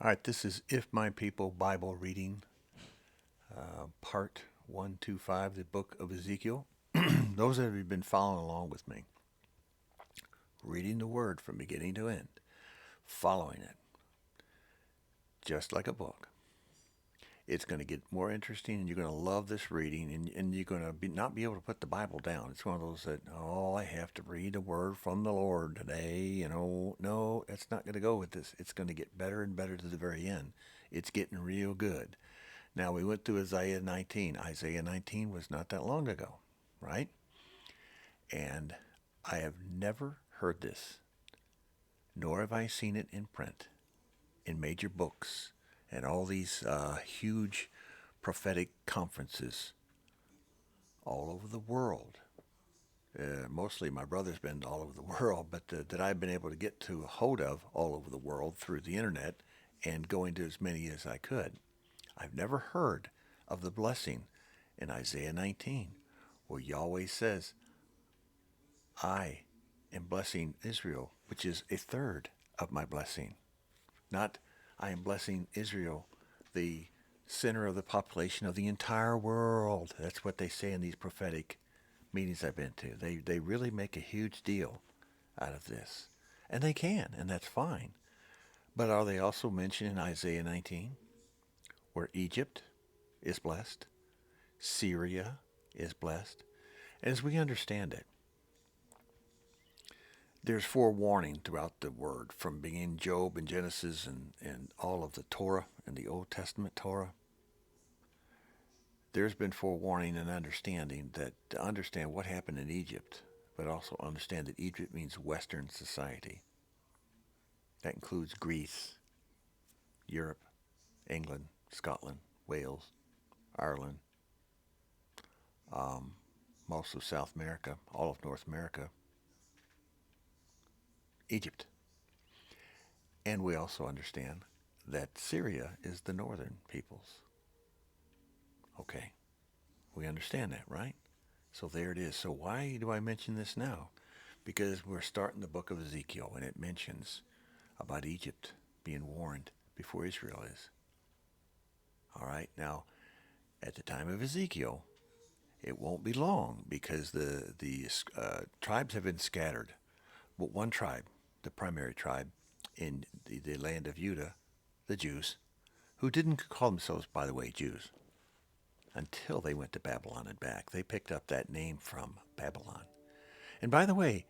All right, this is If My People Bible Reading, part 125, the book of Ezekiel. Those that have been following along with me, reading the word from beginning to end, following it, just like a book. It's going to get more interesting, and you're going to love this reading, and you're going to not be able to put the Bible down. It's one of those that, I have to read a word from the Lord today. No, it's not going to go with this. It's going to get better and better to the very end. It's getting real good. Now, we went through Isaiah 19. Isaiah 19 was not that long ago, right? And I have never heard this, nor have I seen it in print, in major books, and all these huge prophetic conferences all over the world. Mostly my brother's been all over the world, but that I've been able to get to a hold of all over the world through the internet and going to as many as I could. I've never heard of the blessing in Isaiah 19 where Yahweh says, I am blessing Israel, which is a third of my blessing. Not, I am blessing Israel, the center of the population of the entire world. That's what they say in these prophetic meetings I've been to. They really make a huge deal out of this. And they can, and that's fine. But are they also mentioned in Isaiah 19 where Egypt is blessed? Syria is blessed? And as we understand it, there's forewarning throughout the word from beginning Job and Genesis and all of the Torah and the Old Testament Torah. There's been forewarning and understanding that to understand what happened in Egypt, but also understand that Egypt means Western society. That includes Greece, Europe, England, Scotland, Wales, Ireland, um, most of South America, all of North America, Egypt. And we also understand that Syria is the northern peoples. Okay, we understand that, right? So there it is. So why do I mention this now? Because we're starting the book of Ezekiel, and it mentions about Egypt being warned before Israel is. All right, now, at the time of Ezekiel, it won't be long because the tribes have been scattered. But one tribe, the primary tribe in the land of Judah, the Jews, who didn't call themselves, by the way, Jews, until they went to Babylon and back. They picked up that name from Babylon. And by the way,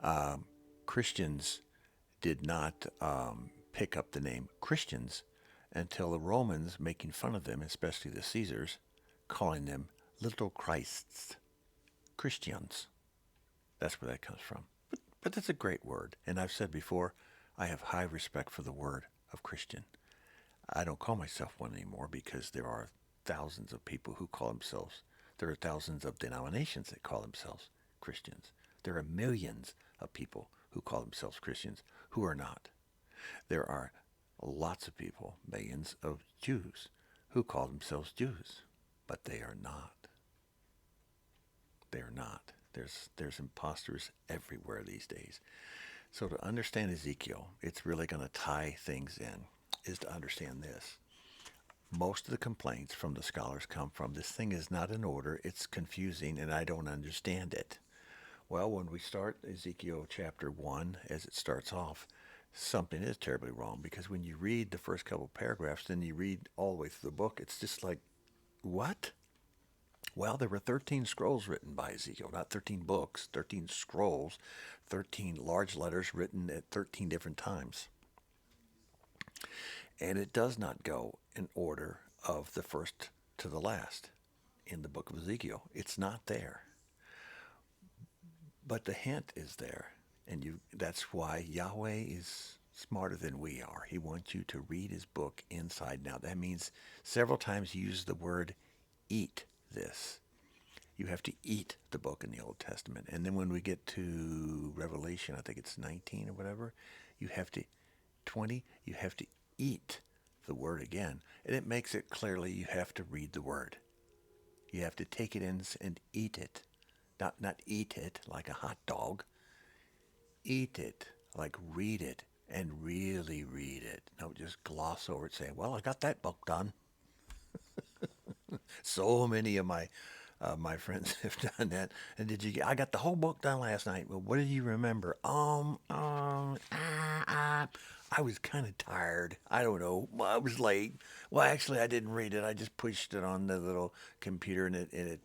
um, Christians did not pick up the name Christians until the Romans, making fun of them, especially the Caesars, calling them little Christs, Christians. That's where that comes from. But that's a great word. And I've said before, I have high respect for the word of Christian. I don't call myself one anymore because there are thousands of people who call themselves, there are thousands of denominations that call themselves Christians. There are millions of people who call themselves Christians who are not. There are lots of people, millions of Jews, who call themselves Jews, but they are not. They're not. There's imposters everywhere these days. So to understand Ezekiel, it's really going to tie things in, is to understand this. Most of the complaints from the scholars come from this thing is not in order, it's confusing, and I don't understand it. Well, when we start Ezekiel chapter 1, as it starts off, something is terribly wrong because when you read the first couple paragraphs, then you read all the way through the book, it's just like, what? Well, there were 13 scrolls written by Ezekiel, not 13 books, 13 scrolls, 13 large letters written at 13 different times. And it does not go in order of the first to the last in the book of Ezekiel. It's not there. But the hint is there. And that's why Yahweh is smarter than we are. He wants you to read his book inside and out. That means several times he uses the word eat this. You have to eat the book in the Old Testament. And then when we get to Revelation, I think it's 19 or whatever, you have to, 20, you have to eat the word again. And it makes it clearly you have to read the word. You have to take it in and eat it. Not eat it like a hot dog. Eat it like read it and really read it. No, just gloss over it saying, well, I got that book done. So many of my friends have done that. And I got the whole book done last night. Well, what did you remember? I was kind of tired. I don't know. Well, I was late. Well, actually, I didn't read it. I just pushed it on the little computer, and it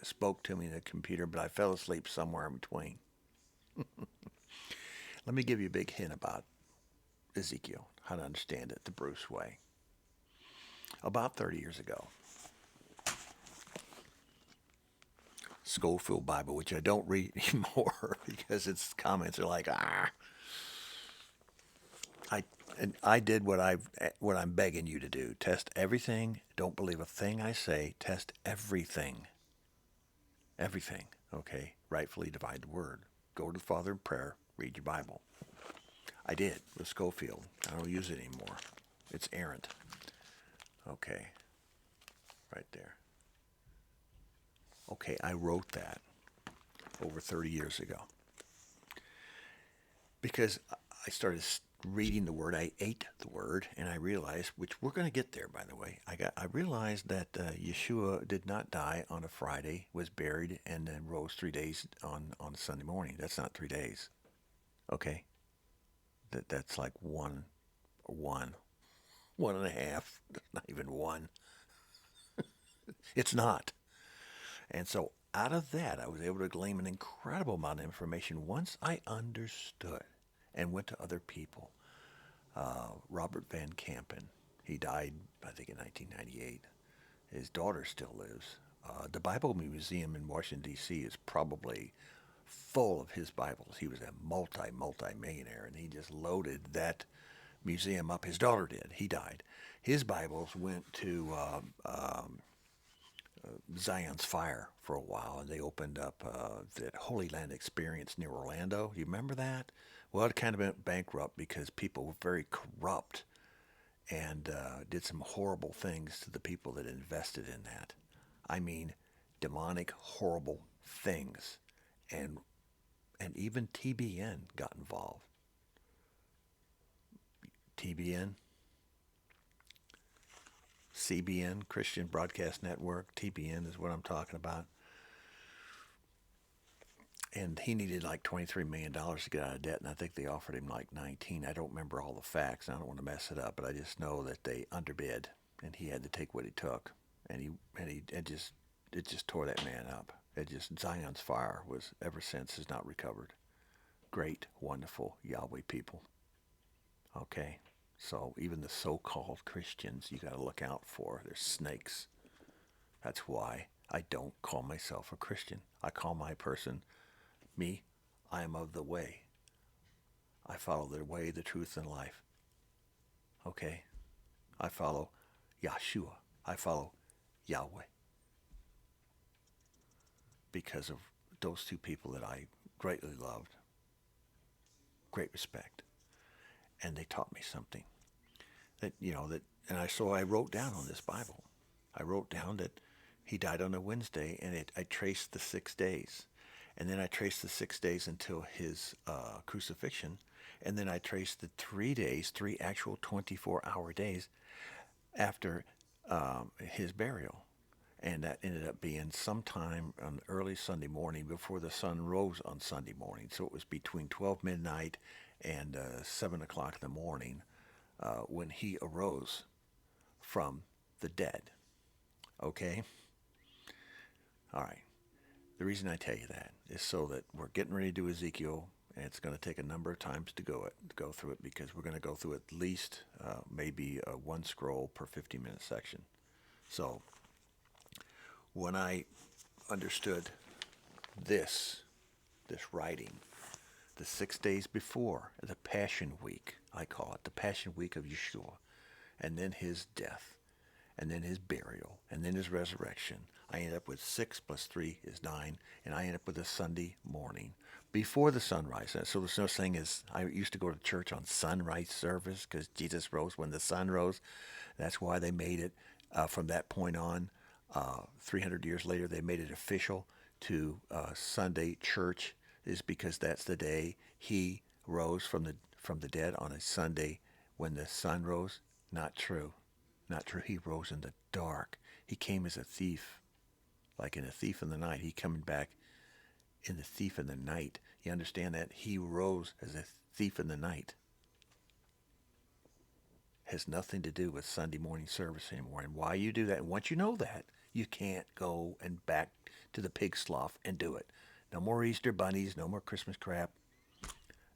spoke to me in the computer. But I fell asleep somewhere in between. Let me give you a big hint about Ezekiel, how to understand it the Bruce way. About 30 years ago, Schofield Bible, which I don't read anymore because its comments are like, I and I did what I'm begging you to do. Test everything. Don't believe a thing I say. Test everything. Everything. Okay? Rightfully divide the word. Go to the Father in prayer. Read your Bible. I did with Schofield. I don't use it anymore. It's errant. Okay. Right there. Okay, I wrote that over 30 years ago because I started reading the word. I ate the word, and I realized, which we're going to get there, by the way. I realized that Yeshua did not die on a Friday, was buried, and then rose 3 days on Sunday morning. That's not 3 days. Okay, that's like one and a half. Not even one. It's not. And so out of that, I was able to glean an incredible amount of information once I understood and went to other people. Robert Van Campen, he died, I think, in 1998. His daughter still lives. The Bible Museum in Washington, D.C. is probably full of his Bibles. He was a multi-millionaire, and he just loaded that museum up. His daughter did. He died. His Bibles went to Zion's Fire for a while, and they opened up the Holy Land Experience near Orlando. You remember that? Well, it kind of went bankrupt because people were very corrupt and did some horrible things to the people that invested in that. I mean, demonic, horrible things. And even TBN got involved. TBN, CBN, Christian Broadcast Network, TBN is what I'm talking about. And he needed like $23 million to get out of debt, and I think they offered him like 19. I don't remember all the facts. I don't want to mess it up, but I just know that they underbid, and he had to take what he took, and it just tore that man up. Zion's Fire was ever since has not recovered. Great, wonderful Yahweh people. Okay, so even the so-called Christians you got to look out for. They're snakes. That's why I don't call myself a Christian. I call my person me. I am of the way. I follow the way, the truth, and life. Okay? I follow Yahshua. I follow Yahweh. Because of those two people that I greatly loved. Great respect. And they taught me something. So I wrote down on this Bible. I wrote down that he died on a Wednesday, and I traced the 6 days. And then I traced the 6 days until his crucifixion. And then I traced the 3 days, 3 actual 24-hour days after his burial. And that ended up being sometime on early Sunday morning before the sun rose on Sunday morning. So it was between 12 midnight and 7 o'clock in the morning when he arose from the dead. Okay? All right. The reason I tell you that is so that we're getting ready to do Ezekiel, and it's going to take a number of times to go through it because we're going to go through at least maybe one scroll per 50-minute section. So when I understood this writing, the 6 days before the Passion Week, I call it the Passion Week of Yeshua, and then his death, and then his burial, and then his resurrection, I end up with 6 plus 3 is 9, and I end up with a Sunday morning before the sunrise. So there's no saying is, I used to go to church on sunrise service because Jesus rose when the sun rose. That's why they made it from that point on. 300 years later, they made it official to Sunday church, is because that's the day he rose from the dead on a Sunday when the sun rose? Not true. Not true. He rose in the dark. He came as a thief, like in a thief in the night. He coming back in the thief in the night. You understand that? He rose as a thief in the night. Has nothing to do with Sunday morning service anymore. And why you do that, and once you know that, you can't go and back to the pig slough and do it. No more Easter bunnies, no more Christmas crap,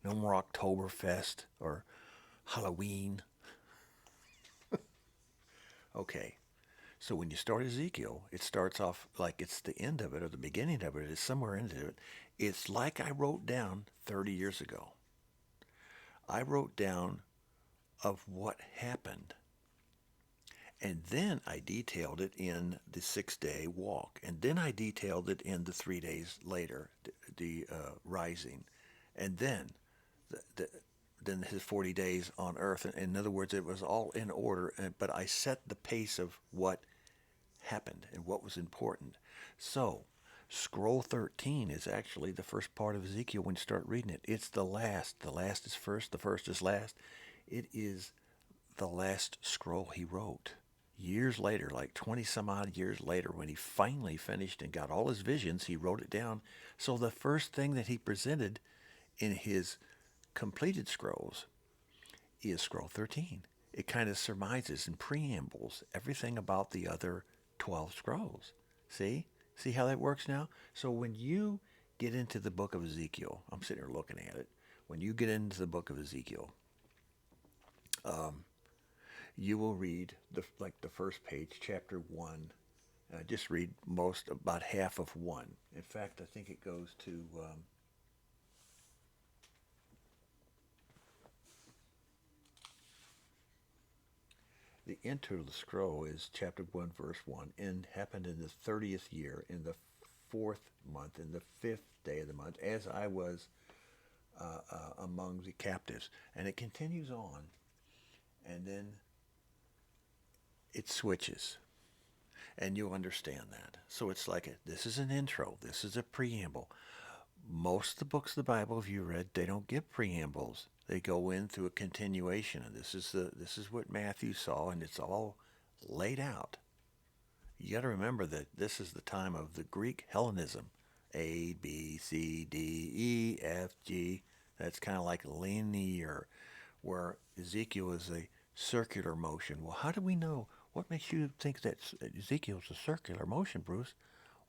no more Oktoberfest or Halloween. Okay, so when you start Ezekiel, it starts off like it's the end of it or the beginning of it. It's somewhere into it. It's like I wrote down 30 years ago. I wrote down of what happened. And then I detailed it in the 6-day walk. And then I detailed it in the 3 days later, the rising. And then then his 40 days on earth. In other words, it was all in order, but I set the pace of what happened and what was important. So, scroll 13 is actually the first part of Ezekiel when you start reading it. It's the last. The last is first, the first is last. It is the last scroll he wrote. Years later, like 20 some odd years later, when he finally finished and got all his visions, he wrote it down. So the first thing that he presented in his completed scrolls is scroll 13. It kind of surmises and preambles everything about the other 12 scrolls. See? See how that works now? So when you get into the book of Ezekiel, I'm sitting here looking at it. When you get into the book of Ezekiel, you will read the first page, chapter 1. Just read about half of 1. In fact, I think it goes to the intro of the scroll is chapter 1, verse 1, and happened in the 30th year, in the 4th month, in the 5th day of the month, as I was among the captives. And it continues on, and then it switches. And you'll understand that. So it's like this is an intro. This is a preamble. Most of the books of the Bible, if you read, they don't give preambles. They go in through a continuation, and this is what Matthew saw, and it's all laid out. You got to remember that this is the time of the Greek Hellenism. A, B, C, D, E, F, G. That's kind of like linear, where Ezekiel is a circular motion. Well, how do we know? What makes you think that Ezekiel's a circular motion, Bruce?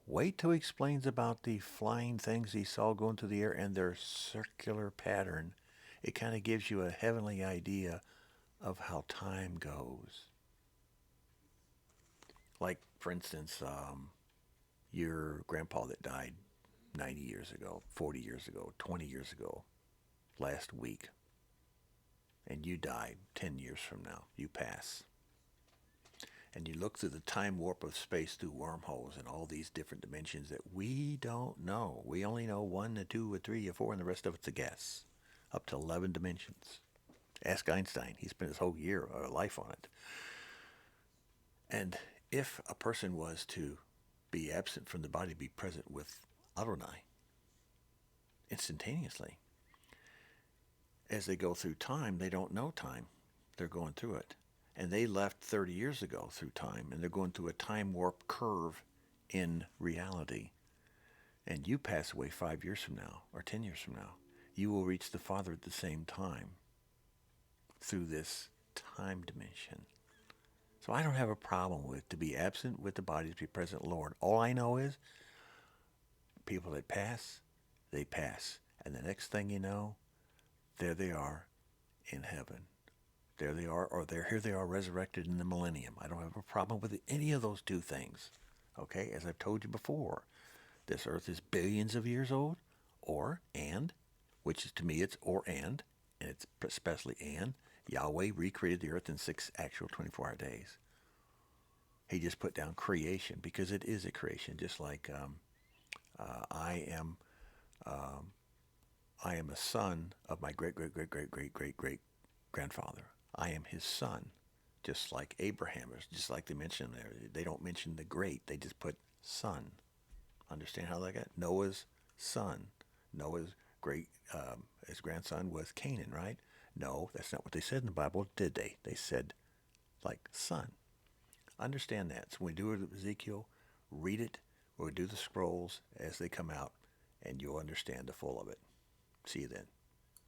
Wait till he explains about the flying things he saw going through the air and their circular pattern. It kind of gives you a heavenly idea of how time goes. Like, for instance, your grandpa that died 90 years ago, 40 years ago, 20 years ago, last week, and you die 10 years from now, you pass. And you look through the time warp of space through wormholes and all these different dimensions that we don't know. We only know 1, 2, 3, 4, and the rest of it's a guess. Up to 11 dimensions. Ask Einstein. He spent his whole life on it. And if a person was to be absent from the body, be present with Adonai instantaneously, as they go through time, they don't know time. They're going through it. And they left 30 years ago through time, and they're going through a time warp curve in reality. And you pass away 5 years from now, or 10 years from now. You will reach the Father at the same time through this time dimension. So I don't have a problem with to be absent with the body, to be present, Lord. All I know is people that pass, they pass. And the next thing you know, there they are in heaven. There they are, or here they are resurrected in the millennium. I don't have a problem with any of those two things. Okay, as I've told you before, this earth is billions of years old, which is to me it's and it's especially and. Yahweh recreated the earth in 6 actual 24-hour days. He just put down creation because it is a creation, just like I am a son of my great grandfather. I am his son, just like Abraham is, just like they mention there. They don't mention the great, they just put son. Understand how that got? Noah's son. Noah's his grandson was Canaan, right? No, that's not what they said in the Bible, did they? They said, like, son. Understand that. So when we do Ezekiel, read it, or do the scrolls as they come out, and you'll understand the full of it. See you then.